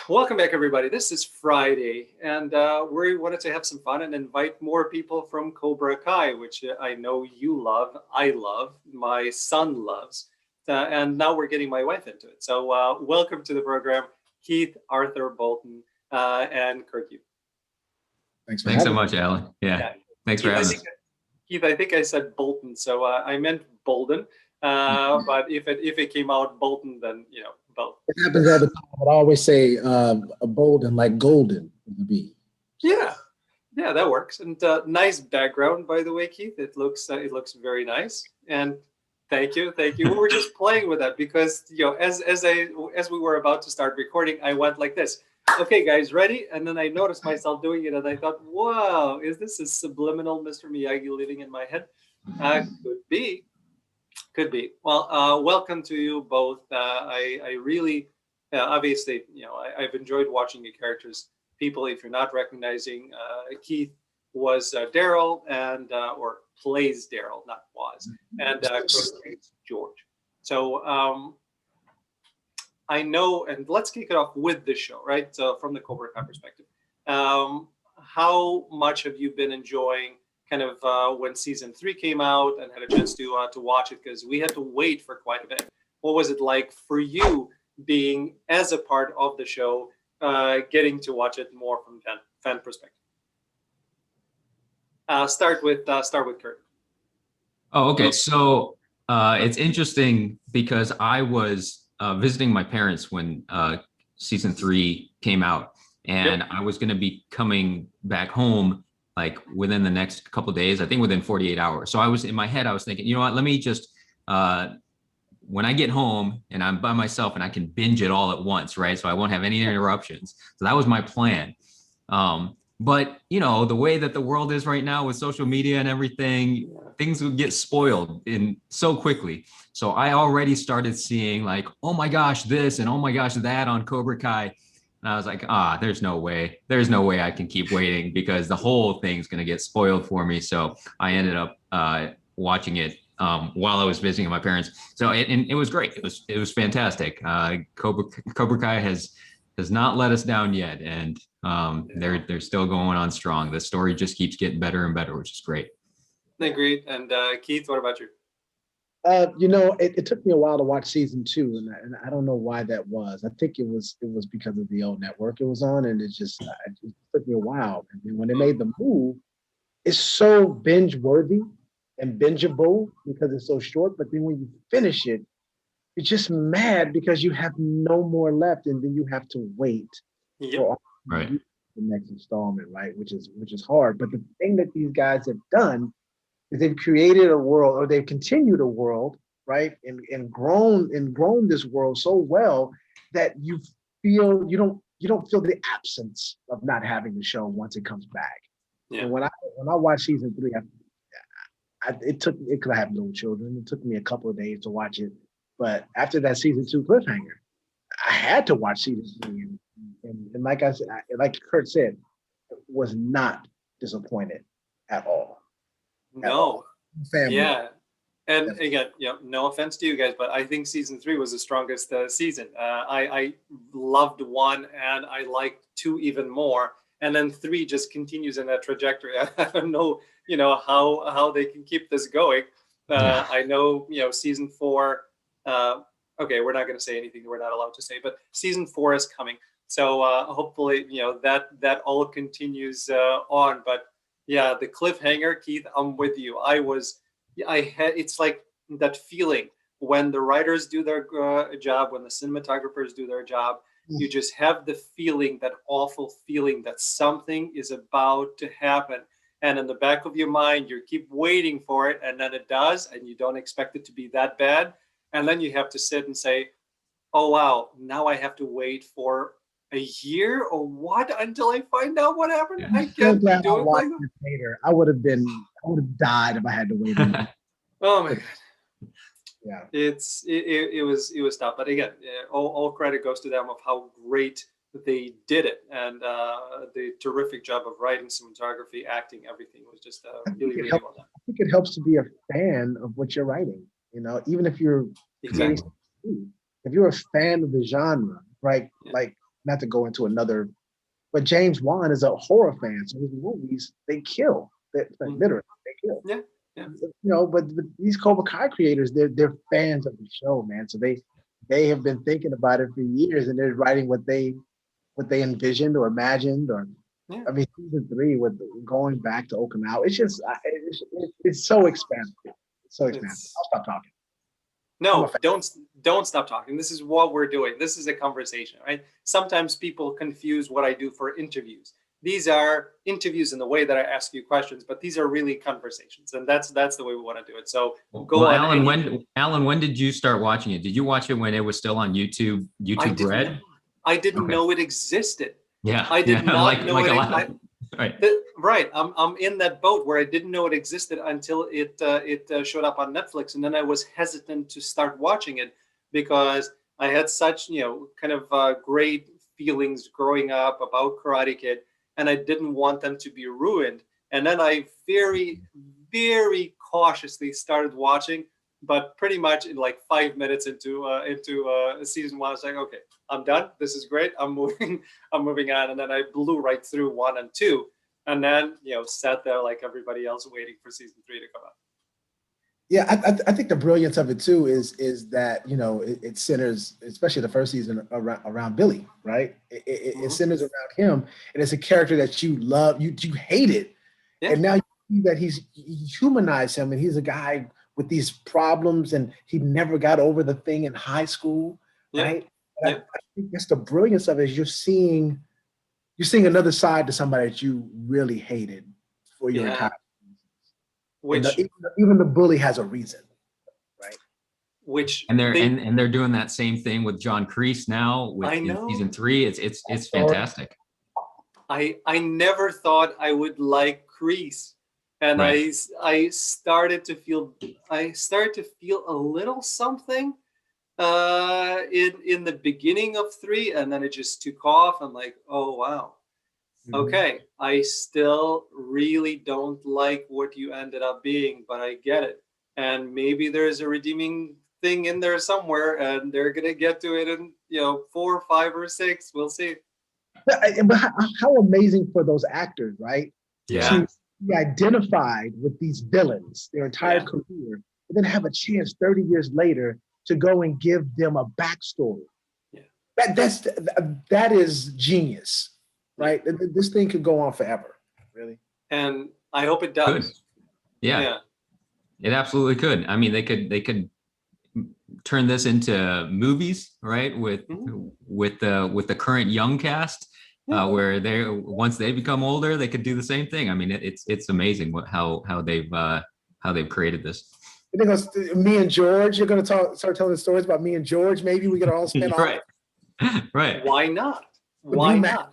Welcome back, everybody. This is Friday, and we wanted to have some fun and invite more people from Cobra Kai, which I know you love, I love, my son loves, and now we're getting my wife into it. So welcome to the program, Keith Arthur Bolden and Kirk. Thanks so much, Alan. Yeah. Thanks for having us. Keith, I think I said Bolton, so I meant Bolden. But if it came out Bolton, then both. It happens all the time. I always say a Bolden, like golden with a B. Yeah, that works. And nice background, by the way, Keith. It looks very nice. And thank you. We were just playing with that because as we were about to start recording, I went like this. Okay, guys, ready? And then I noticed myself doing it, and I thought, wow, is this a subliminal Mr. Miyagi living in my head? Could be. Well, welcome to you both. I really, obviously, I've enjoyed watching your characters. People, if you're not recognizing, Keith was Daryl or plays Daryl, not was, and plays George. So I know, and let's kick it off with this show, right? So from the Cobra Kai perspective, how much have you been enjoying kind of when season 3 came out and had a chance to watch it, because we had to wait for quite a bit. What was it like for you being as a part of the show, getting to watch it more from fan perspective? Start with Kurt. Oh, okay. So it's interesting because I was visiting my parents when season 3 came out, and I was going to be coming back home like within the next couple of days, I think within 48 hours. So I was in my head, I was thinking, you know what, let me just, when I get home and I'm by myself and I can binge it all at once, right? So I won't have any interruptions. So that was my plan. But the way that the world is right now with social media and everything, things would get spoiled in so quickly. So I already started seeing like, oh my gosh, this and oh my gosh, that on Cobra Kai. And I was like, there's no way I can keep waiting because the whole thing's going to get spoiled for me. So I ended up watching it while I was visiting my parents. So it was great. It was fantastic. Cobra Kai has not let us down yet. And they're still going on strong. The story just keeps getting better and better, which is great. Agreed. And Keith, what about you? It took me a while to watch season 2, and I don't know why that was. I think it was because of the old network it was on, and it just took me a while. And then when they made the move, it's so binge worthy and bingeable because it's so short. But then when you finish it, you're just mad because you have no more left, and then you have to wait for the next installment, right? Which is hard. But the thing that these guys have done is they've created a world, or they've continued a world, right, and grown this world so well that you don't feel the absence of not having the show once it comes back. Yeah. And when I watched season 3, because I have little children, it took me a couple of days to watch it. But after that season 2 cliffhanger, I had to watch season 3, and like I said, like Kurt said, was not disappointed at all. No. Family. Yeah. And again, no offense to you guys, but I think season 3 was the strongest season. I loved 1 and I liked 2 even more. And then 3 just continues in that trajectory. I don't know, how they can keep this going. I know, season 4, okay, we're not going to say anything we're not allowed to say, but season 4 is coming. So hopefully, that all continues on. But yeah, the cliffhanger, Keith, I'm with you. It's like that feeling when the writers do their job, when the cinematographers do their job, you just have the feeling, that awful feeling that something is about to happen. And in the back of your mind, you keep waiting for it, and then it does, and you don't expect it to be that bad. And then you have to sit and say, oh, wow, now I have to wait for a year or what until I find out what happened? Yeah. I can't do it like that. Later. I would have died if I had to wait. Oh my God. Yeah. It was tough. But again, all credit goes to them of how great they did it. And the terrific job of writing, cinematography, acting, everything was just really, really well done. I think it helps to be a fan of what you're writing, even if you're exactly. If you're a fan of the genre, right? Yeah. Like not to go into another, but James Wan is a horror fan, so his movies they kill. Literally, they kill. Yeah, yeah. You know, but these Cobra Kai creators, they're fans of the show, man. So they have been thinking about it for years, and they're writing what they envisioned or imagined, or I mean, season 3 with going back to Okinawa. It's just it's so expansive. It's so expansive. I'll stop talking. No, don't stop talking. This is what we're doing. This is a conversation, right? Sometimes people confuse what I do for interviews. These are interviews in the way that I ask you questions, but these are really conversations, and that's the way we want to do it. So go on. Alan, when did you start watching it? Did you watch it when it was still on YouTube Red? I didn't know it existed. Yeah, I did not know it. Right. Right. I'm in that boat where I didn't know it existed until it showed up on Netflix, and then I was hesitant to start watching it because I had such kind of great feelings growing up about Karate Kid, and I didn't want them to be ruined. And then I very, very cautiously started watching, but pretty much in like 5 minutes into season 1, I was like, okay, I'm done. This is great. I'm moving on. And then I blew right through 1 and 2, and then sat there like everybody else waiting for season 3 to come out. Yeah, I think the brilliance of it too is that it centers, especially the first season, around Billy, right? It centers around him, and it's a character that you love, you hated, and now you see that you humanize him, and he's a guy with these problems, and he never got over the thing in high school, right? I think that's the brilliance of it. Is you're seeing another side to somebody that you really hated for your entire. Which even the bully has a reason, right? And they're doing that same thing with John Kreese now with season 3. It's fantastic. I never thought I would like Kreese, and I started to feel a little something in the beginning of 3, and then it just took off. I'm like, oh wow. Okay, I still really don't like what you ended up being, but I get it. And maybe there's a redeeming thing in there somewhere, and they're gonna get to it in 4, 5, or 6. We'll see. But how amazing for those actors, right? Yeah. To be identified with these villains their entire career, and then have a chance 30 years later to go and give them a backstory. Yeah. That is genius. Right, this thing could go on forever, really. And I hope it does. Could. Yeah, it absolutely could. I mean, they could turn this into movies, right? With the current young cast, where once they become older, they could do the same thing. I mean, it's amazing how they've created this. Me and George, you're gonna start telling stories about me and George. Maybe we could all spend right. Right. Why not? Why not?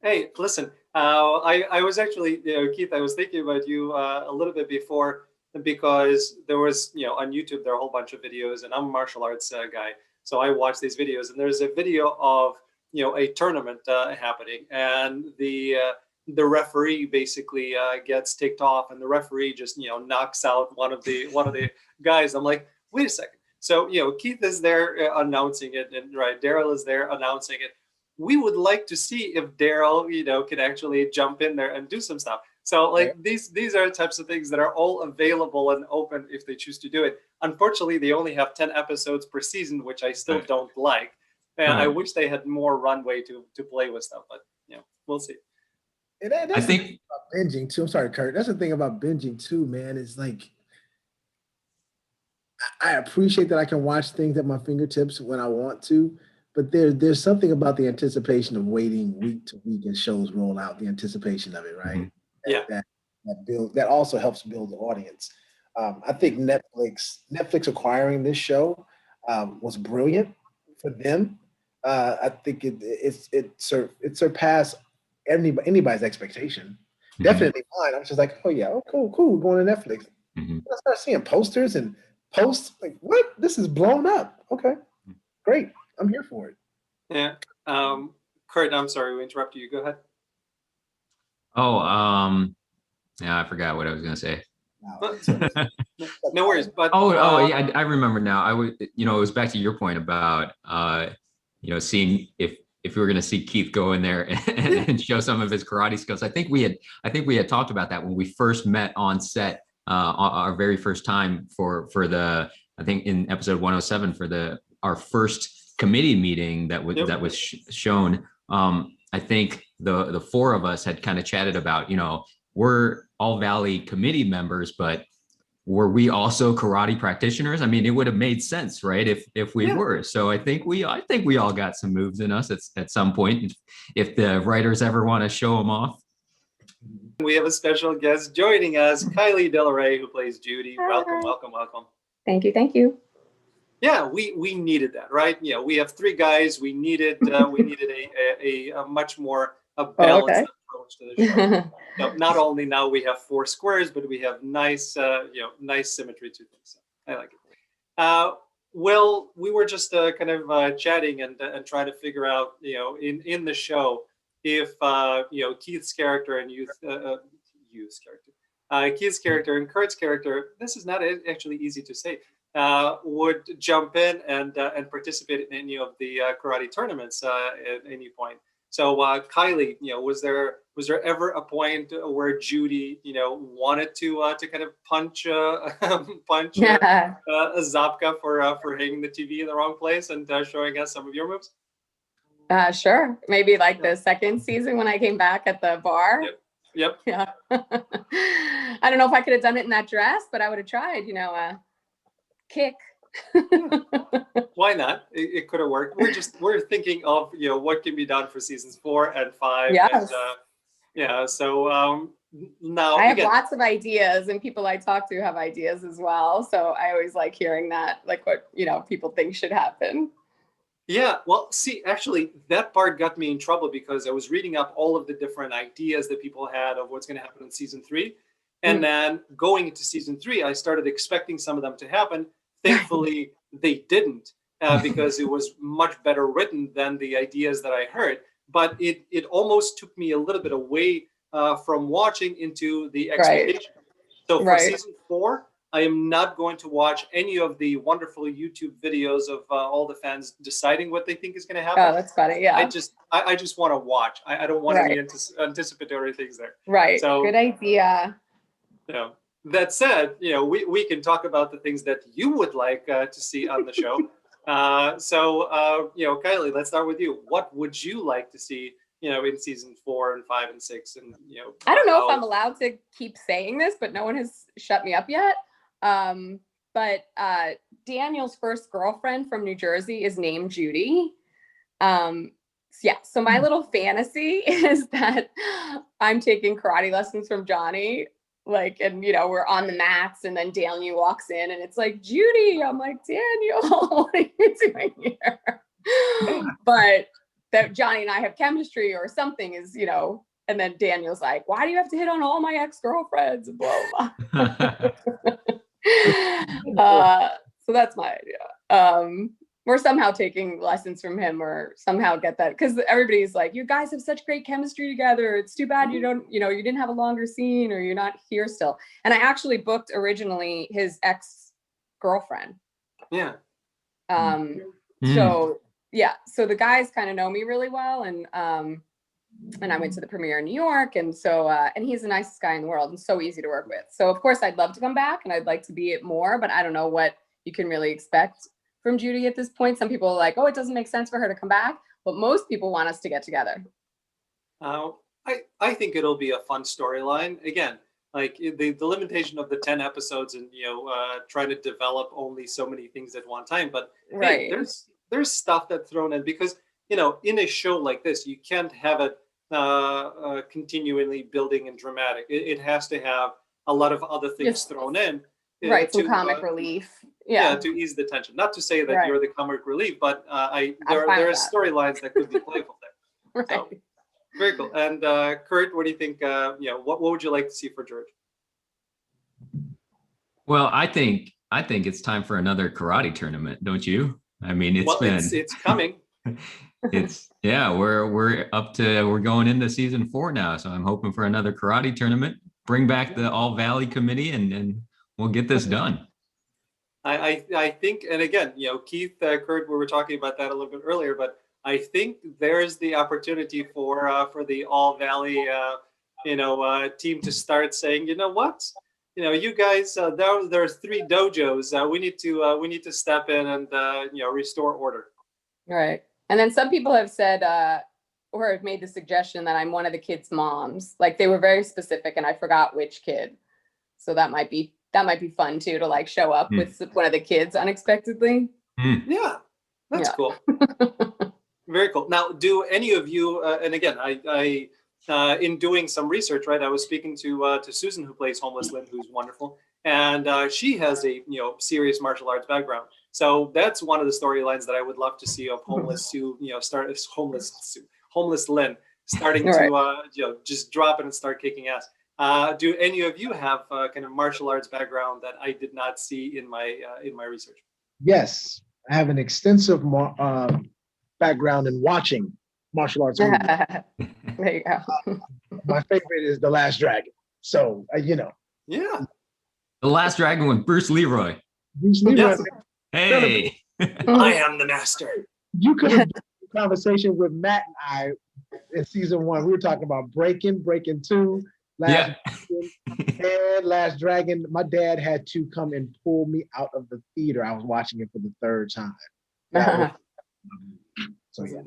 Hey, listen, I was actually, Keith, I was thinking about you a little bit before, because there was, on YouTube, there are a whole bunch of videos, and I'm a martial arts guy. So I watch these videos, and there's a video of, a tournament happening, and the referee basically gets ticked off, and the referee just, knocks out one of the guys. I'm like, wait a second. So, Keith is there announcing it, and Daryl is there announcing it. We would like to see if Daryl, can actually jump in there and do some stuff. So these are the types of things that are all available and open if they choose to do it. Unfortunately, they only have 10 episodes per season, which I still don't like. And I wish they had more runway to play with stuff, but we'll see. I think about binging too. I'm sorry, Kurt. That's the thing about binging too, man. Is like I appreciate that I can watch things at my fingertips when I want to. But there's something about the anticipation of waiting week to week as shows roll out, the anticipation of it, right? That also helps build the audience. I think Netflix acquiring this show was brilliant for them. I think it surpassed anybody's expectation. Definitely mine. I was just like, oh cool, we're going to Netflix. I start seeing posters and posts like, what? This is blown up. Okay, great. I'm here for it. Yeah. Kurt, I'm sorry we interrupted you. Go ahead. Oh, yeah, I forgot what I was going to say. No worries. But yeah, I remember now. It was back to your point about seeing if we were going to see Keith go in there and show some of his karate skills. I think we had talked about that when we first met on set, our very first time for the, I think in episode 107 for our first committee meeting that was shown. I think the four of us had kind of chatted about, we're All Valley committee members, but were we also karate practitioners? I mean, it would have made sense, right? If we were. So I think we all got some moves in us at some point. If the writers ever want to show them off. We have a special guest joining us, Kylie Del Rey, who plays Judy. Hi. Welcome. Thank you. Yeah, we needed that, right? We have three guys. We needed a much more balanced approach to the show. Not only now we have four squares, but we have nice symmetry to things. So I like it. Well, we were just kind of chatting and trying to figure out, in the show, if Keith's character and Keith's character and Kurt's character, this is not actually easy to say, would jump in and participate in any of the karate tournaments at any point. So Kylie, was there ever a point where Judy, wanted to kind of punch Zabka for hanging the TV in the wrong place and showing us some of your moves? Sure. Maybe like the second season when I came back at the bar. Yep. Yeah. I don't know if I could have done it in that dress, but I would have tried, kick. Why not? It could have worked. We're thinking of what can be done for seasons 4 and 5. Yes. And, so now I have lots of ideas, and people I talk to have ideas as well. So I always like hearing that, like what people think should happen. Yeah, well, see, actually, that part got me in trouble because I was reading up all of the different ideas that people had of what's going to happen in season 3. And then going into season 3, I started expecting some of them to happen. Thankfully, they didn't because it was much better written than the ideas that I heard. But it almost took me a little bit away from watching into the expectation. Right. So for season 4, I am not going to watch any of the wonderful YouTube videos of all the fans deciding what they think is going to happen. Oh, that's funny. Yeah. I just want to watch. I don't want any anticipatory things there. Right. So, good idea. That said, we can talk about the things that you would like to see on the show. Kylie, let's start with you. What would you like to see, in season 4 and 5 and 6? And I don't know if I'm allowed to keep saying this, but no one has shut me up yet. But Daniel's first girlfriend from New Jersey is named Judy. So my little fantasy is that I'm taking karate lessons from Johnny, and we're on the mats, and then Daniel walks in and it's like, Judy. I'm like, Daniel, what are you doing here? But that Johnny and I have chemistry or something is, and then Daniel's like, why do you have to hit on all my ex-girlfriends? And blah, blah. So that's my idea. Or somehow taking lessons from him, or somehow get that, because everybody's like, you guys have such great chemistry together. It's too bad you don't, you didn't have a longer scene, or you're not here still. And I actually booked originally his ex-girlfriend. Yeah. So the guys kind of know me really well, and I went to the premiere in New York, and so and he's the nicest guy in the world and so easy to work with. So of course I'd love to come back, and I'd like to be it more, but I don't know what you can really expect from Judy at this point. Some people are like, oh, it doesn't make sense for her to come back, but most people want us to get together. I think it'll be a fun storyline. Again, like the limitation of the 10 episodes and trying to develop only so many things at one time. But hey, there's stuff that's thrown in, because in a show like this, you can't have it continually building and dramatic. It has to have a lot of other things thrown in. Some comic relief. To ease the tension. Not to say that you're the comic relief, but there are storylines that could be playful there. So, very cool. And Kurt, what do you think? What would you like to see for George? Well, I think it's time for another karate tournament, don't you? I mean, it's coming. We're going into season 4 now, so I'm hoping for another karate tournament. Bring back the All Valley committee, and we'll get this done. I think, and again, Keith, Kurt, we were talking about that a little bit earlier, but I think there's the opportunity for the All Valley, team to start saying, you know what, you guys, there's 3 dojos. We need to step in and restore order. Right. And then some people have said or have made the suggestion that I'm one of the kids' moms. Like they were very specific, and I forgot which kid. So that might be fun too, to like show up with one of the kids unexpectedly. Yeah, that's cool. Very cool. Now, do any of you? And again, I in doing some research, right, I was speaking to Susan, who plays Homeless Lynn, who's wonderful, and she has a serious martial arts background. So that's one of the storylines that I would love to see of Homeless Sue, start as Homeless Lynn starting to just drop it and start kicking ass. Do any of you have kind of martial arts background that I did not see in my research? Yes, I have an extensive background in watching martial arts movies. There you go. My favorite is The Last Dragon. So, Yeah. The Last Dragon with Bruce Leroy. Bruce Leroy. Yes. Hey. I am the master. You could have a conversation with Matt and I in season 1. We were talking about Breaking 2, Last Dragon. My dad had to come and pull me out of the theater. I was watching it for the 3rd time. So yeah.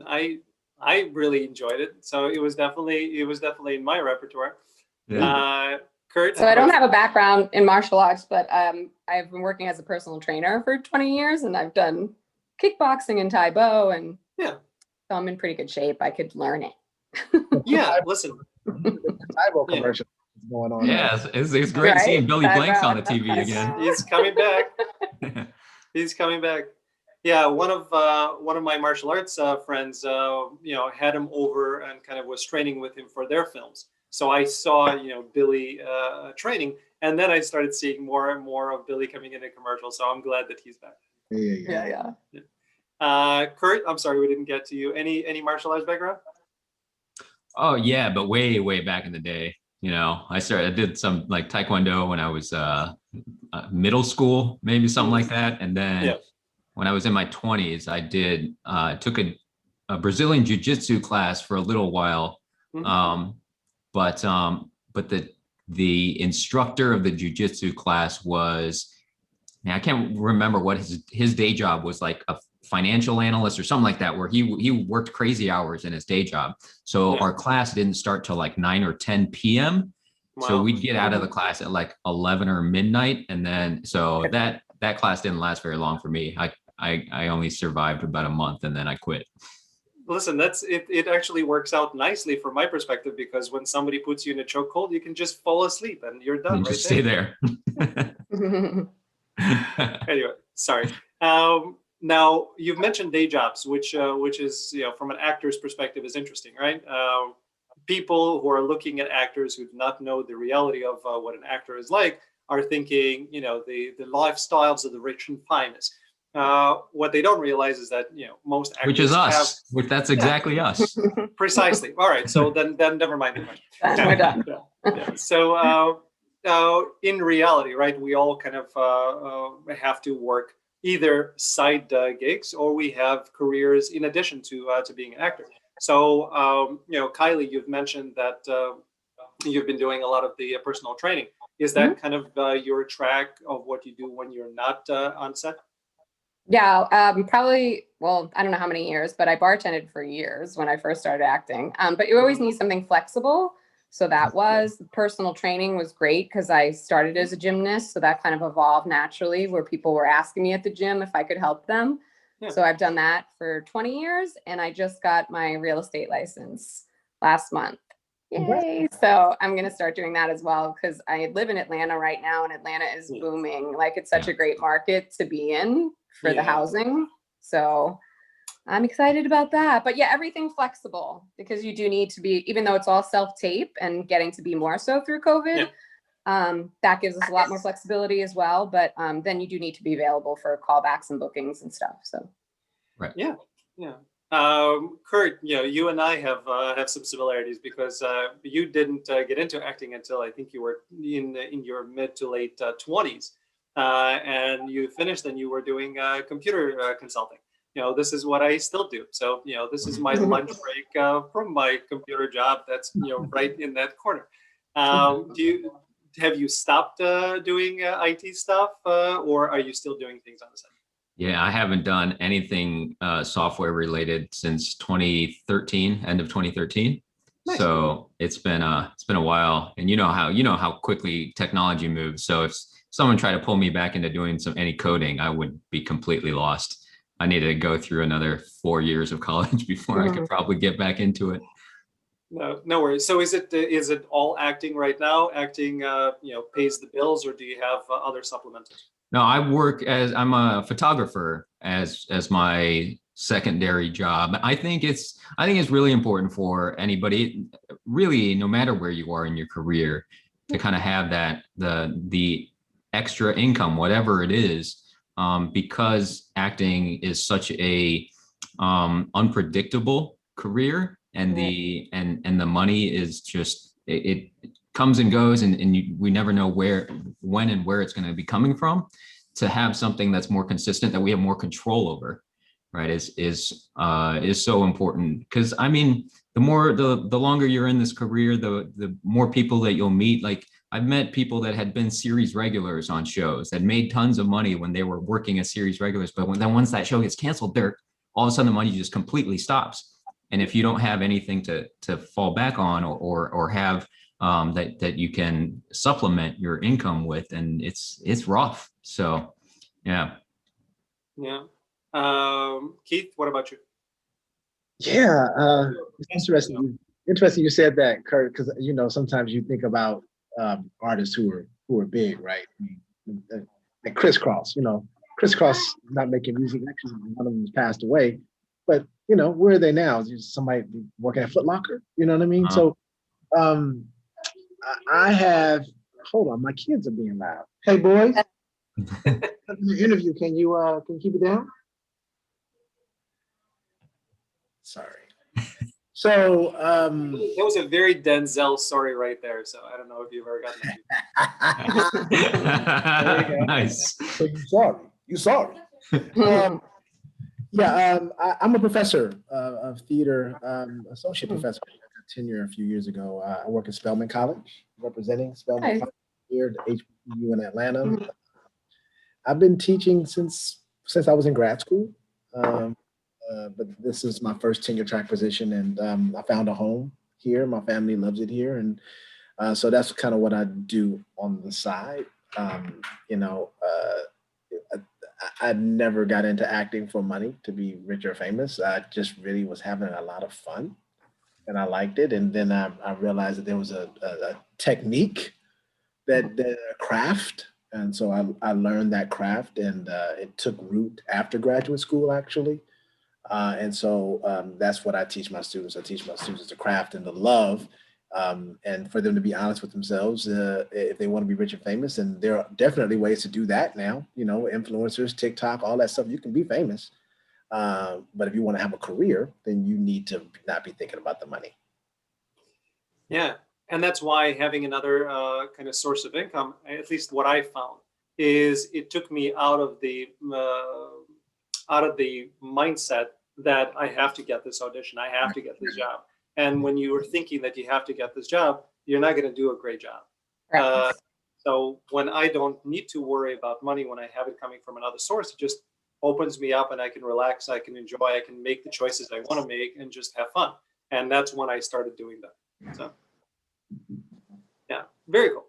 I really enjoyed it. So it was definitely in my repertoire. Yeah. Kurt. So I don't have a background in martial arts, but I've been working as a personal trainer for 20 years, and I've done kickboxing and Tai Bo, and so I'm in pretty good shape. I could learn it. Yeah, listen. Tai Bo commercial is going on. Yeah, it's great seeing Billy Blanks on the TV again. He's coming back. He's coming back. Yeah, one of my martial arts friends, had him over and kind of was training with him for their films. So I saw, Billy training, and then I started seeing more and more of Billy coming in a commercial. So I'm glad that he's back. Yeah. Kurt, I'm sorry we didn't get to you. Any martial arts background? Oh yeah, but way back in the day. I did some like Taekwondo when I was middle school, maybe something like that, and then when I was in my 20s, I took a Brazilian jiu-jitsu class for a little while. But the instructor of the jiu-jitsu class was, I can't remember what his day job was, like a financial analyst or something like that, where he worked crazy hours in his day job. So our class didn't start till like 9 or 10 p.m. Wow. So we'd get out of the class at like 11 or midnight. And then, so that class didn't last very long for me. I only survived about a month and then I quit. Listen, it actually works out nicely from my perspective, because when somebody puts you in a chokehold, you can just fall asleep and you're done. And just stay there. Anyway, sorry. Now you've mentioned day jobs, which is, from an actor's perspective is interesting, right? People who are looking at actors who do not know the reality of what an actor is like are thinking, the lifestyles of the rich and famous. What they don't realize is that most actors, which is us, that's exactly us. Precisely. All right. So then never mind the question. We're done. So in reality, right, we all kind of have to work either side gigs, or we have careers in addition to being an actor. So Kylie, you've mentioned that you've been doing a lot of the personal training. Is that kind of your track of what you do when you're not on set? Yeah, probably, well, I don't know how many years, but I bartended for years when I first started acting. But you always need something flexible. So that was personal training was great, because I started as a gymnast. So that kind of evolved naturally, where people were asking me at the gym if I could help them. Yeah. So I've done that for 20 years, and I just got my real estate license last month. Yay. So I'm going to start doing that as well, because I live in Atlanta right now, and Atlanta is booming. Like, it's such a great market to be in for the housing. So I'm excited about that. But yeah, everything flexible, because you do need to be, even though it's all self-tape and getting to be more so through COVID, that gives us a lot more flexibility as well. But then you do need to be available for callbacks and bookings and stuff. So right. Yeah. Kurt, you and I have some similarities, because you didn't get into acting until I think you were in your mid to late 20s. And you finished and you were doing computer consulting. this is what I still do. So, this is my lunch break from my computer job. That's, right in that corner. Have you stopped doing IT stuff or are you still doing things on the side? Yeah, I haven't done anything software related since 2013, end of 2013. Nice. So it's been a while, and you know how quickly technology moves. So if someone tried to pull me back into doing any coding, I would be completely lost. I needed to go through another 4 years of college before I could probably get back into it. No worries. So is it all acting right now? Acting, pays the bills, or do you have other supplementals? No, I'm a photographer as my secondary job. I think it's really important for anybody, really, no matter where you are in your career, to kind of have that the extra income, whatever it is, because acting is such a unpredictable career, and the money is just it comes and goes, and we never know when and where it's going to be coming from. To have something that's more consistent, that we have more control over, right, is so important. Because I mean, the longer you're in this career, the more people that you'll meet. Like, I've met people that had been series regulars on shows that made tons of money when they were working as series regulars, but once that show gets canceled, all of a sudden the money just completely stops. And if you don't have anything to fall back on or have that you can supplement your income with, and it's rough. So, yeah. Keith, what about you? Yeah, it's interesting you said that, Kurt, because sometimes you think about artists who are big, right? Like Crisscross, Crisscross not making music. Actually, one of them has passed away, but where are they now? Is somebody working at Foot Locker? You know what I mean? So, I have. Hold on, my kids are being loud. Hey, boys. The interview. Can you keep it down? Sorry. So that was a very Denzel sorry right there. So I don't know if you've ever gotten that. Nice. So you sorry. I'm a professor of theater, associate professor. I got tenure a few years ago. I work at Spelman College, representing Spelman College here at HBCU in Atlanta. I've been teaching since I was in grad school, but this is my first tenure track position, and I found a home here. My family loves it here, and so that's kind of what I do on the side. I never got into acting for money, to be rich or famous. I just really was having a lot of fun, and I liked it. And then I realized that there was a technique, that craft. And so I learned that craft, and it took root after graduate school, actually. And so that's what I teach my students. I teach my students the craft and the love, and for them to be honest with themselves if they want to be rich and famous. And there are definitely ways to do that now, influencers, TikTok, all that stuff. You can be famous. But if you want to have a career, then you need to not be thinking about the money. Yeah. And that's why having another kind of source of income, at least what I found, is it took me out of the mindset that I have to get this audition, I have to get this job. And when you are thinking that you have to get this job, you're not going to do a great job. Right. So when I don't need to worry about money, when I have it coming from another source, it just opens me up, and I can relax, I can enjoy, I can make the choices I want to make, and just have fun. And that's when I started doing that. So. Yeah, very cool.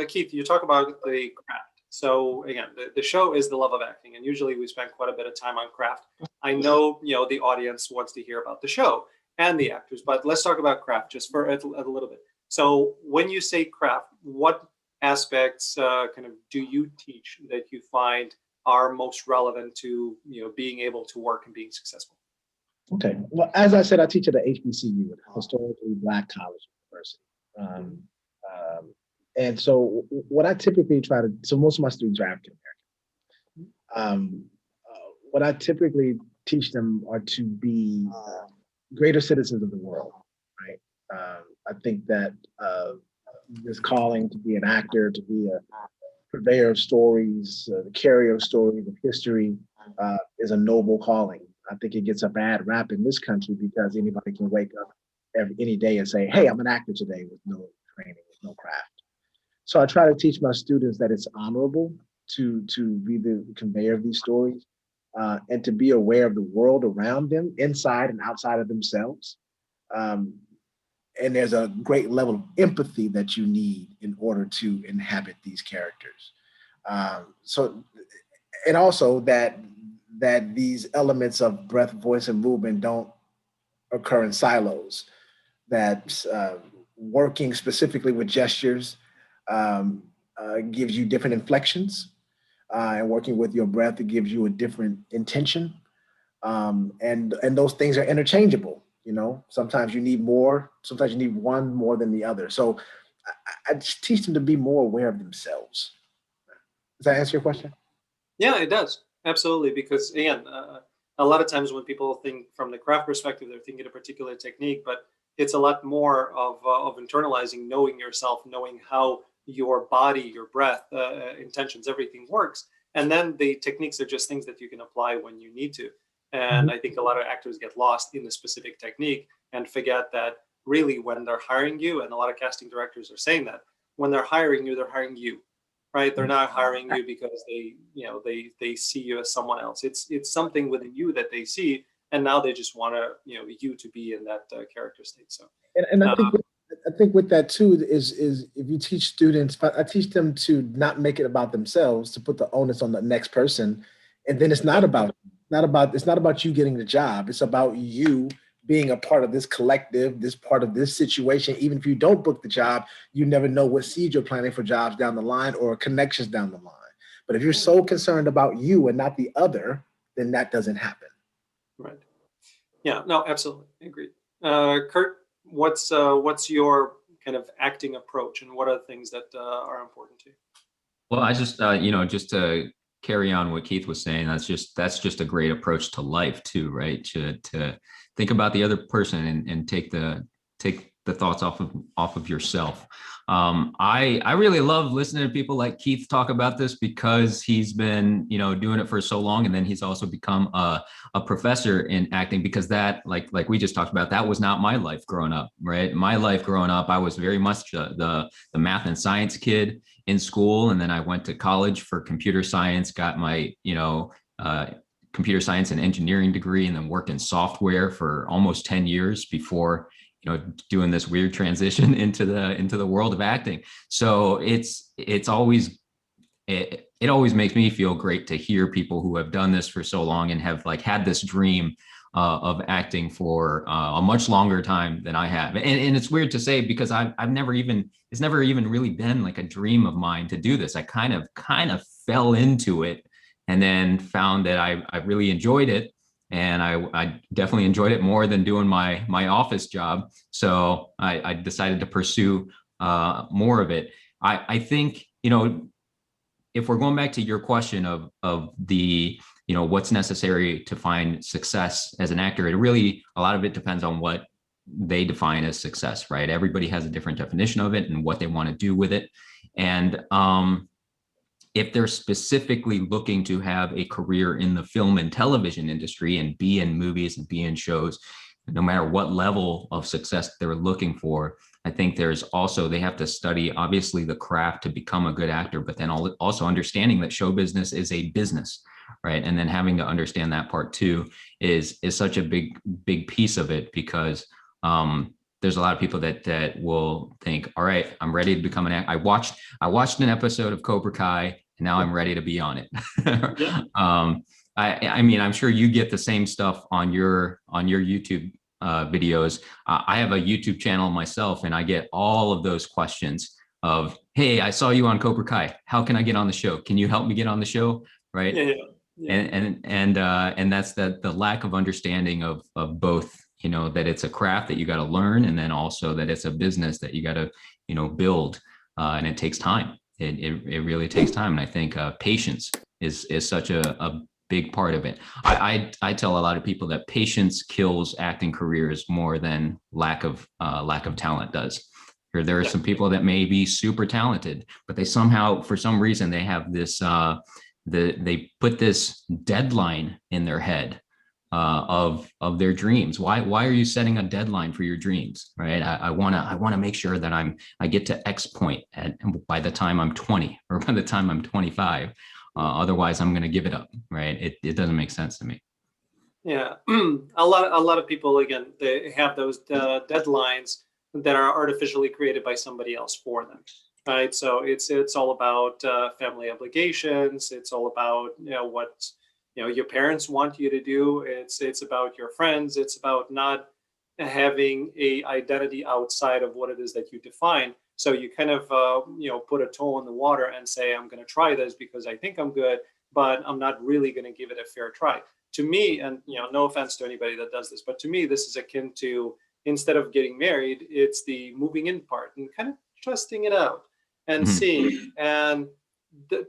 Keith, you talk about the craft. So again, the show is the love of acting, and usually we spend quite a bit of time on craft. I know, the audience wants to hear about the show and the actors, but let's talk about craft just for a little bit. So when you say craft, what aspects kind of do you teach that you find are most relevant to being able to work and being successful? Okay. Well, as I said, I teach at the HBCU, a historically Black college university. And so what I typically so most of my students are African American. What I typically teach them are to be greater citizens of the world, right? I think that this calling to be an actor, to be a purveyor of stories, the carrier of stories of history, is a noble calling. I think it gets a bad rap in this country because anybody can wake up any day and say, hey, I'm an actor today with no training, with no craft. So I try to teach my students that it's honorable to be the conveyor of these stories, and to be aware of the world around them, inside and outside of themselves. And there's a great level of empathy that you need in order to inhabit these characters. And also that these elements of breath, voice, and movement don't occur in silos. That working specifically with gestures gives you different inflections, and working with your breath, it gives you a different intention. And those things are interchangeable. Sometimes you need more, sometimes you need one more than the other. So I just teach them to be more aware of themselves. Does that answer your question? Yeah, it does. Absolutely. Because again, a lot of times when people think from the craft perspective, they're thinking a particular technique, but it's a lot more of internalizing, knowing yourself, knowing how your body, your breath, intentions, everything works. And then the techniques are just things that you can apply when you need to. And I think a lot of actors get lost in the specific technique and forget that really when they're hiring you, and a lot of casting directors are saying that, when they're hiring you, right? They're not hiring you because they see you as someone else. It's something within you that they see, and now they just want you to be in that character state. So, and I think with that too is if you teach students, I teach them to not make it about themselves, to put the onus on the next person, and then it's not about you getting the job. It's about you being a part of this collective, this part of this situation. Even if you don't book the job, you never know what seeds you're planting for jobs down the line or connections down the line. But if you're so concerned about you and not the other, then that doesn't happen. Right. Yeah, no, absolutely. Agreed. Kurt, what's your kind of acting approach, and what are the things that are important to you? Well, I just, just to carry on what Keith was saying, that's just a great approach to life too, right? To think about the other person and take the thoughts off of yourself. I really love listening to people like Keith talk about this, because he's been, doing it for so long, and then he's also become a professor in acting, because that, like we just talked about, that was not my life growing up, right? My life growing up, I was very much the math and science kid in school, and then I went to college for computer science, got my computer science and engineering degree, and then worked in software for almost 10 years before doing this weird transition into the world of acting. So it always makes me feel great to hear people who have done this for so long and have had this dream of acting for a much longer time than I have. And it's weird to say, because it's never even really been like a dream of mine to do this. I kind of fell into it, and then found that I really enjoyed it. And I definitely enjoyed it more than doing my office job. So I decided to pursue more of it. I think, if we're going back to your question of the, what's necessary to find success as an actor, a lot of it depends on what they define as success, right? Everybody has a different definition of it and what they want to do with it. And if they're specifically looking to have a career in the film and television industry and be in movies and be in shows, no matter what level of success they're looking for, I think they have to study, obviously, the craft to become a good actor, but then also understanding that show business is a business, right? And then having to understand that part too is such a big piece of it, because there's a lot of people that will think, all right, I'm ready to become an actor. I watched an episode of Cobra Kai, and now I'm ready to be on it. Yeah. I mean, I'm sure you get the same stuff on your YouTube videos. I have a YouTube channel myself, and I get all of those questions of, hey, I saw you on Cobra Kai. How can I get on the show? Can you help me get on the show? Right. Yeah. And that's the lack of understanding of both, that it's a craft that you got to learn, and then also that it's a business that you got to, build, and it takes time. It really takes time. And I think patience is such a big part of it. I tell a lot of people that patience kills acting careers more than lack of talent does. There are some people that may be super talented, but they somehow, for some reason, they have this they put this deadline in their head of their dreams. Why are you setting a deadline for your dreams, right? I wanna make sure that I get to X point by the time I'm 20 or by the time I'm 25. Otherwise, I'm gonna give it up, right? It doesn't make sense to me. Yeah, a lot of people, again, they have those deadlines that are artificially created by somebody else for them, right? So it's all about family obligations. It's all about what your parents want you to do. It's about your friends. It's about not having a identity outside of what it is that you define. So you kind of put a toe in the water and say, I'm going to try this because I think I'm good, but I'm not really going to give it a fair try. To me, and no offense to anybody that does this, but to me, this is akin to, instead of getting married, it's the moving in part and kind of trusting it out and seeing. And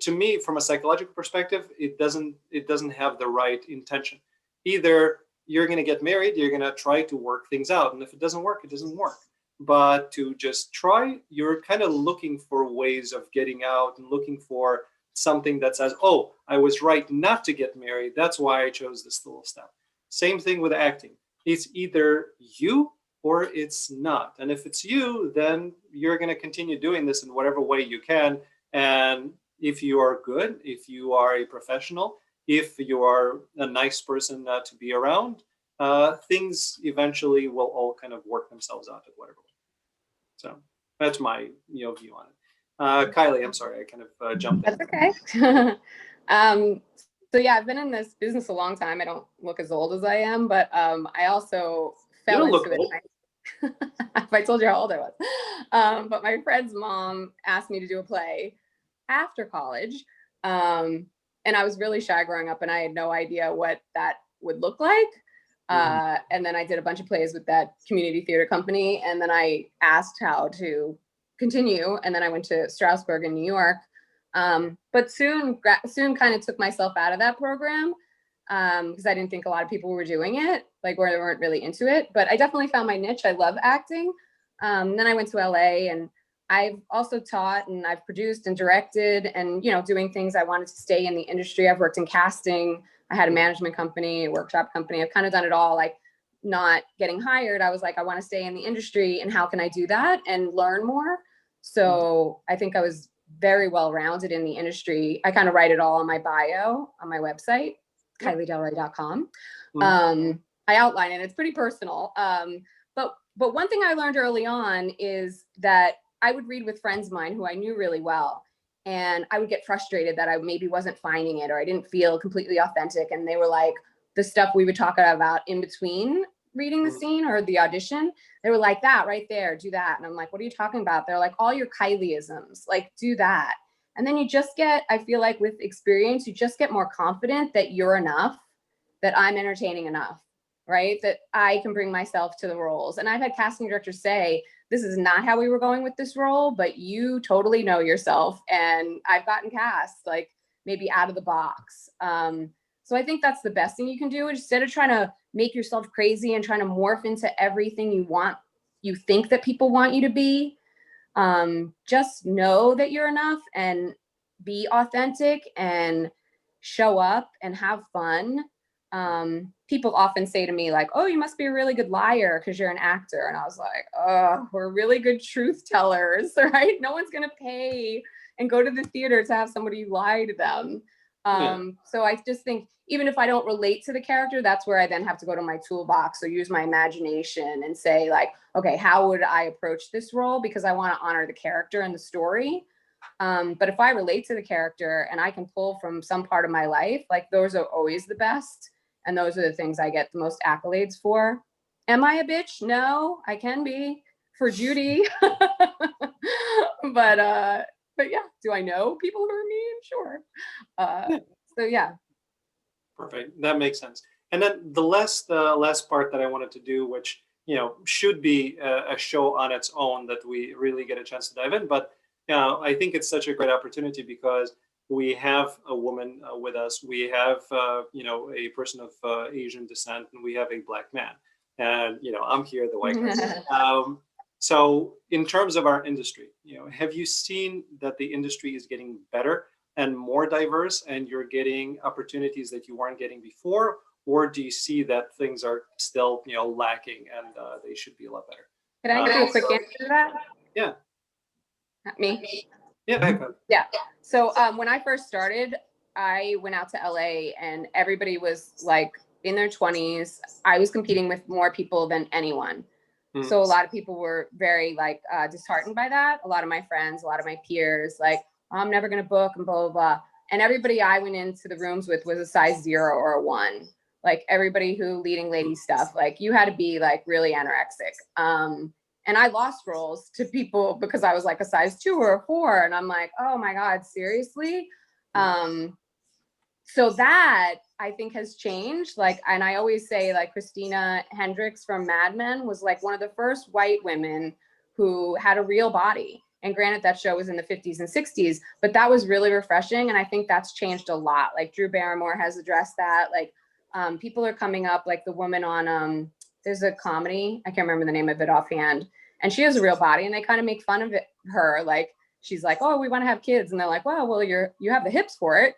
to me, from a psychological perspective, it doesn't have the right intention. Either you're going to get married, you're going to try to work things out, and if it doesn't work, it doesn't work. But to just try, you're kind of looking for ways of getting out and looking for something that says, oh, I was right not to get married. That's why I chose this little step. Same thing with acting. It's either you or it's not. And if it's you, then you're going to continue doing this in whatever way you can. And if you are good, if you are a professional, if you are a nice person to be around, things eventually will all kind of work themselves out at whatever way. So that's my view on it. Kylie, I'm sorry, I kind of jumped in. That's okay. So yeah, I've been in this business a long time. I don't look as old as I am, but I also fell into it. If I told you how old I was. But my friend's mom asked me to do a play after college. And I was really shy growing up and I had no idea what that would look like. And then I did a bunch of plays with that community theater company. And then I asked how to continue. And then I went to Strasbourg in New York. But soon kind of took myself out of that program because I didn't think a lot of people were doing it, like where they weren't really into it. But I definitely found my niche. I love acting. Then I went to LA and I've also taught and I've produced and directed and, doing things. I wanted to stay in the industry. I've worked in casting. I had a management company, a workshop company. I've kind of done it all, like not getting hired. I was like, I want to stay in the industry and how can I do that and learn more? So I think I was very well-rounded in the industry. I kind of write it all on my bio on my website, kyliedelre.com. I outline it. It's pretty personal. But one thing I learned early on is that I would read with friends of mine who I knew really well. And I would get frustrated that I maybe wasn't finding it or I didn't feel completely authentic. And they were like, the stuff we would talk about in between reading the scene or the audition, they were like, that right there, do that. And I'm like, what are you talking about? They're like, all your Kylieisms, like do that. And then you just get, I feel like with experience, you just get more confident that you're enough, that I'm entertaining enough, right? That I can bring myself to the roles. And I've had casting directors say, this is not how we were going with this role, but you totally know yourself. And I've gotten cast like maybe out of the box. So I think that's the best thing you can do. Instead of trying to make yourself crazy and trying to morph into everything you think that people want you to be, just know that you're enough and be authentic and show up and have fun. People often say to me like, oh, you must be a really good liar because you're an actor. And I was like, oh, we're really good truth tellers, right? No one's going to pay and go to the theater to have somebody lie to them. So I just think even if I don't relate to the character, that's where I then have to go to my toolbox or use my imagination and say like, okay, how would I approach this role? Because I want to honor the character and the story. But if I relate to the character and I can pull from some part of my life, like those are always the best. And those are the things I get the most accolades for. Am I a bitch? No, I can be for Judy. But yeah, do I know people who are mean? Sure. So yeah. Perfect. That makes sense. And then the last part that I wanted to do, which should be a show on its own that we really get a chance to dive in, but I think it's such a great opportunity because we have a woman with us, we have a person of Asian descent, and we have a Black man, and I'm here, the white guy. So in terms of our industry, have you seen that the industry is getting better and more diverse, and you're getting opportunities that you weren't getting before? Or do you see that things are still, lacking and they should be a lot better? Can I do a quick answer to that? Yeah. Me? Yeah. Yeah. So when I first started, I went out to LA and everybody was like in their 20s. I was competing with more people than anyone. So a lot of people were very like disheartened by that. A lot of my friends, a lot of my peers, like, I'm never going to book and blah, blah, blah. And everybody I went into the rooms with was a size 0 or a 1. Like everybody who leading lady stuff, like you had to be like really anorexic. And I lost roles to people because I was like a size 2 or a 4. And I'm like, oh my God, seriously? So that I think has changed. Like, and I always say like Christina Hendricks from Mad Men was like one of the first white women who had a real body. And granted, that show was in the 50s and 60s, but that was really refreshing. And I think that's changed a lot. Like Drew Barrymore has addressed that. Like people are coming up, like the woman on, there's a comedy, I can't remember the name of it offhand. And she has a real body and they kind of make fun of her. Like, she's like, oh, we want to have kids. And they're like, well, you have the hips for it,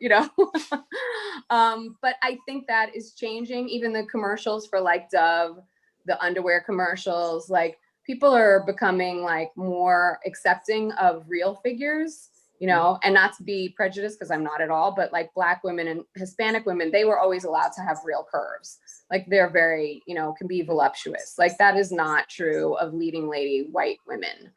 But I think that is changing. Even the commercials for like Dove, the underwear commercials, like people are becoming like more accepting of real figures, and not to be prejudiced because I'm not at all, but like Black women and Hispanic women, they were always allowed to have real curves. Like they're very, can be voluptuous. Like that is not true of leading lady white women.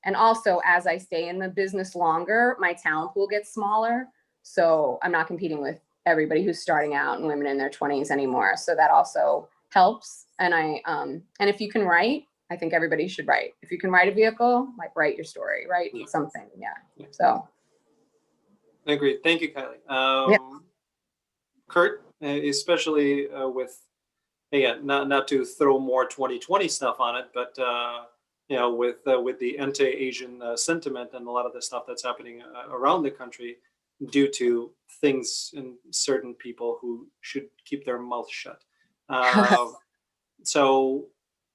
And also, as I stay in the business longer, my talent pool gets smaller. So I'm not competing with everybody who's starting out and women in their 20s anymore. So that also helps. And and if you can write, I think everybody should write. If you can write a vehicle, like write your story, write something. Yeah. So. I agree. Thank you, Kylie. Kurt, especially with, again, not to throw more 2020 stuff on it, but with the anti-Asian sentiment and a lot of the stuff that's happening around the country due to things and certain people who should keep their mouth shut. So,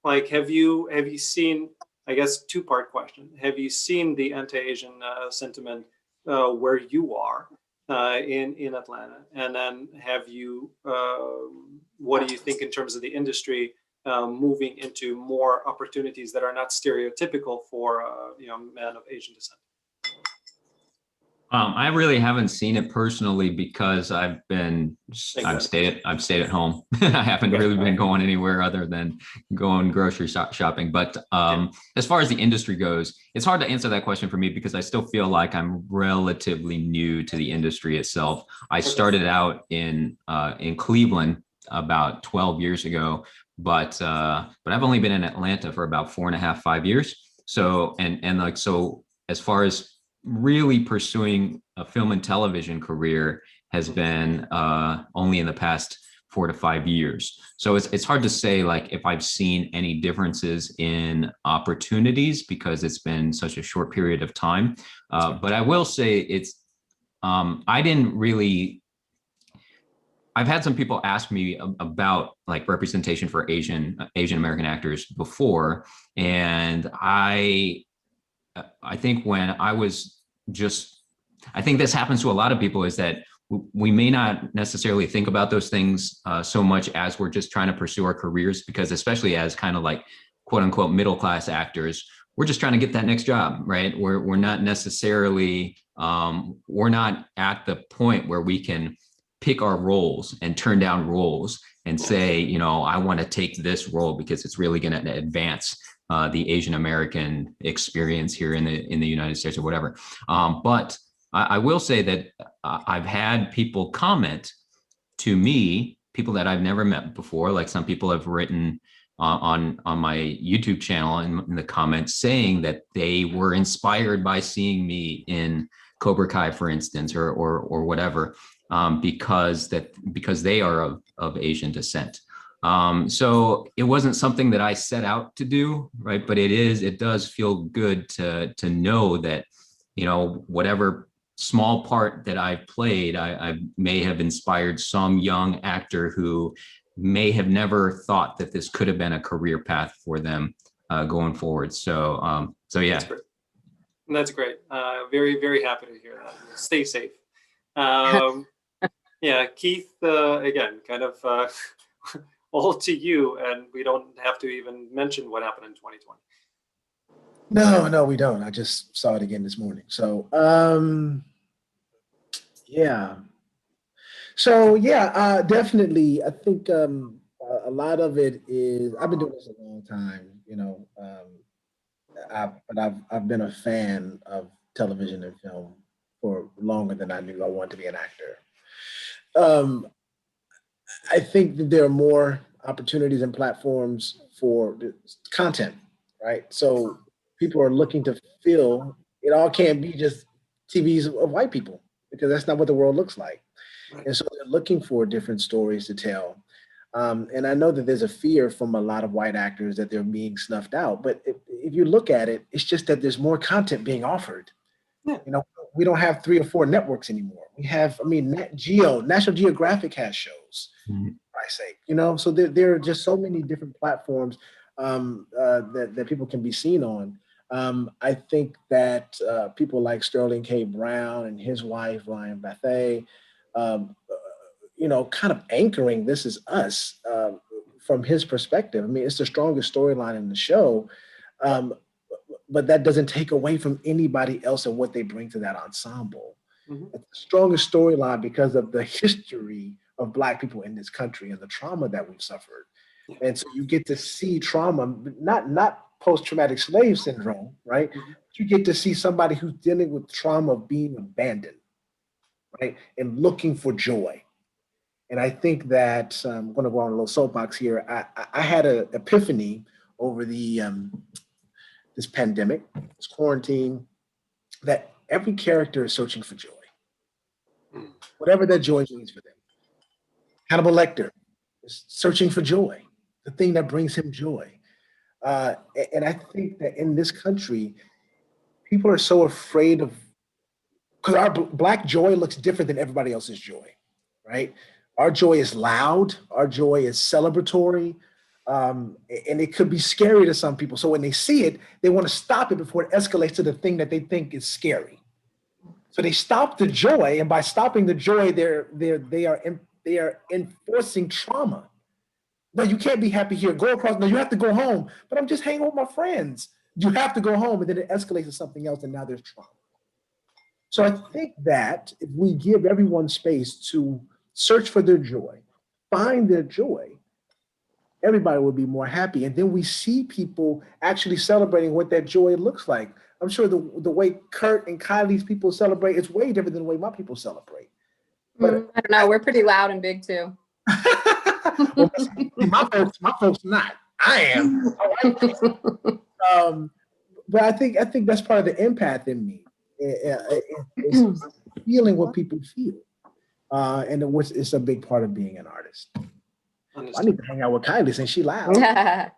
like, have you seen? I guess 2-part question. Have you seen the anti-Asian sentiment where you are in Atlanta? And then have you? What do you think in terms of the industry? Moving into more opportunities that are not stereotypical for men of Asian descent? I really haven't seen it personally because I've stayed at home. I haven't really been going anywhere other than going grocery shopping. But as far as the industry goes, it's hard to answer that question for me because I still feel like I'm relatively new to the industry itself. I started out in Cleveland about 12 years ago. But I've only been in Atlanta for about 4.5, 5 years. So so as far as really pursuing a film and television career has been only in the past 4 to 5 years. So it's hard to say like if I've seen any differences in opportunities because it's been such a short period of time. But I will say I've had some people ask me about like representation for Asian American actors before. And I think when I think this happens to a lot of people is that we may not necessarily think about those things so much as we're just trying to pursue our careers, because especially as kind of like quote unquote middle class actors, we're just trying to get that next job, right? We're not necessarily, we're not at the point where we can pick our roles and turn down roles and say, I want to take this role because it's really going to advance the Asian American experience here in the United States or whatever. But I will say that I've had people comment to me, people that I've never met before, like some people have written on my YouTube channel in the comments saying that they were inspired by seeing me in Cobra Kai, for instance, or whatever. Because they are of Asian descent. So it wasn't something that I set out to do, right? But it does feel good to know that, whatever small part that I've played, I may have inspired some young actor who may have never thought that this could have been a career path for them going forward. So yeah. That's great. Very, very happy to hear that. Stay safe. Yeah, Keith, again, kind of all to you, and we don't have to even mention what happened in 2020. No, we don't. I just saw it again this morning. So, yeah. So, yeah, definitely. I think a lot of it is, I've been doing this a long time, I've been a fan of television and film for longer than I knew I wanted to be an actor. Um, I think that there are more opportunities and platforms for content, right? So people are looking to fill. It all can't be just TVs of white people because that's not what the world looks like. Right. And so they're looking for different stories to tell. And I know that there's a fear from a lot of white actors that they're being snuffed out. But if you look at it, it's just that there's more content being offered. Yeah. We don't have 3 or 4 networks anymore. We have, National Geographic has shows. Mhm. For Christ's sake, so there are just so many different platforms that people can be seen on. I think that people like Sterling K. Brown and his wife, Ryan Bethea, kind of anchoring This Is Us from his perspective. I mean, it's the strongest storyline in the show, but that doesn't take away from anybody else and what they bring to that ensemble. Mm-hmm. It's the strongest storyline because of the history of Black people in this country and the trauma that we've suffered. Yeah. And so you get to see trauma, not post-traumatic slave syndrome, right? Mm-hmm. You get to see somebody who's dealing with trauma of being abandoned, right? And looking for joy. And I think that I'm going to go on a little soapbox here. I had an epiphany over this pandemic, this quarantine, that every character is searching for joy, whatever that joy means for them. Hannibal Lecter is searching for joy, the thing that brings him joy. And I think that in this country, people are so afraid of, because our Black joy looks different than everybody else's joy, right? Our joy is loud, our joy is celebratory, and it could be scary to some people. So when they see it, they want to stop it before it escalates to the thing that they think is scary. So they stop the joy, and by stopping the joy, they are enforcing trauma. No, you can't be happy here. Go across. No, you have to go home. But I'm just hanging with my friends. You have to go home, and then it escalates to something else, and now there's trauma. So I think that if we give everyone space to search for their joy, find their joy, everybody will be more happy. And then we see people actually celebrating what that joy looks like. I'm sure the way Kurt and Kylie's people celebrate is way different than the way my people celebrate. But I don't know. We're pretty loud and big too. Well, my folks not. I am. But I think that's part of the empath in me. It's feeling what people feel, and it's a big part of being an artist. I need to hang out with Kylie since she loud. Yeah.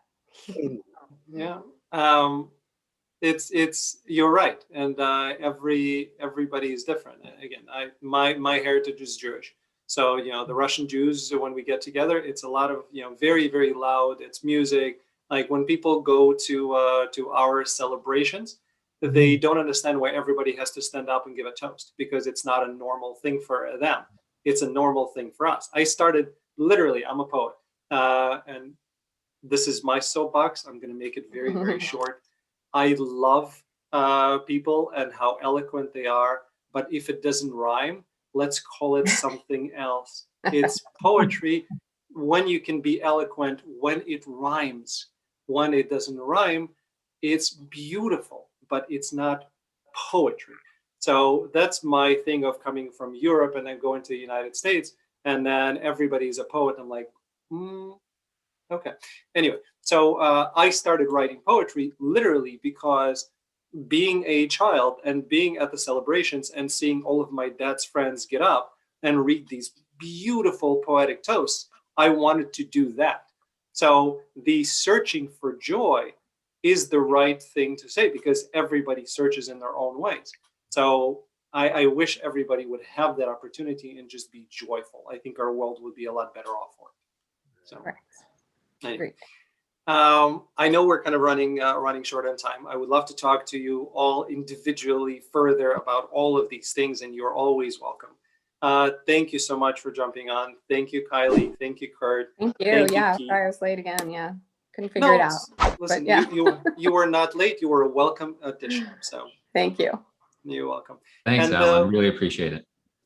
It's you're right, and everybody is different. Again, my heritage is Jewish, so the Russian Jews, when we get together, it's a lot of very, very loud. It's music. Like when people go to our celebrations, they don't understand why everybody has to stand up and give a toast, because it's not a normal thing for them. It's a normal thing for us. I started literally. I'm a poet, and this is my soapbox. I'm going to make it very, very short. I love people and how eloquent they are, but if it doesn't rhyme, let's call it something else. It's poetry when you can be eloquent, when it rhymes. When it doesn't rhyme, it's beautiful, but it's not poetry. So that's my thing of coming from Europe and then going to the United States, and then everybody's a poet. I'm like, okay. Anyway, so I started writing poetry literally because being a child and being at the celebrations and seeing all of my dad's friends get up and read these beautiful poetic toasts, I wanted to do that. So the searching for joy is the right thing to say, because everybody searches in their own ways. So I wish everybody would have that opportunity and just be joyful. I think our world would be a lot better off for it. So. Correct. Anyway. I know we're kind of running short on time. I would love to talk to you all individually further about all of these things, and you're always welcome. Thank you so much for jumping on. Thank you, Kylie. Thank you, Kurt. Thank you. Thank you, Yeah, Keith. sorry I was late again. Yeah, couldn't figure it out. Listen, but yeah. you were not late. You were a welcome addition. So thank you. You're welcome. Thanks, And, Alan. Really appreciate it.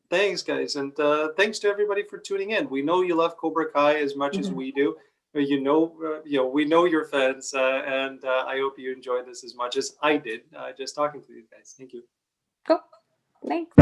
Thanks, guys, and thanks to everybody for tuning in. We know you love Cobra Kai as much as we do. We know you're fans, and I hope you enjoyed this as much as I did just talking to you guys. Thank you. Cool. Thanks.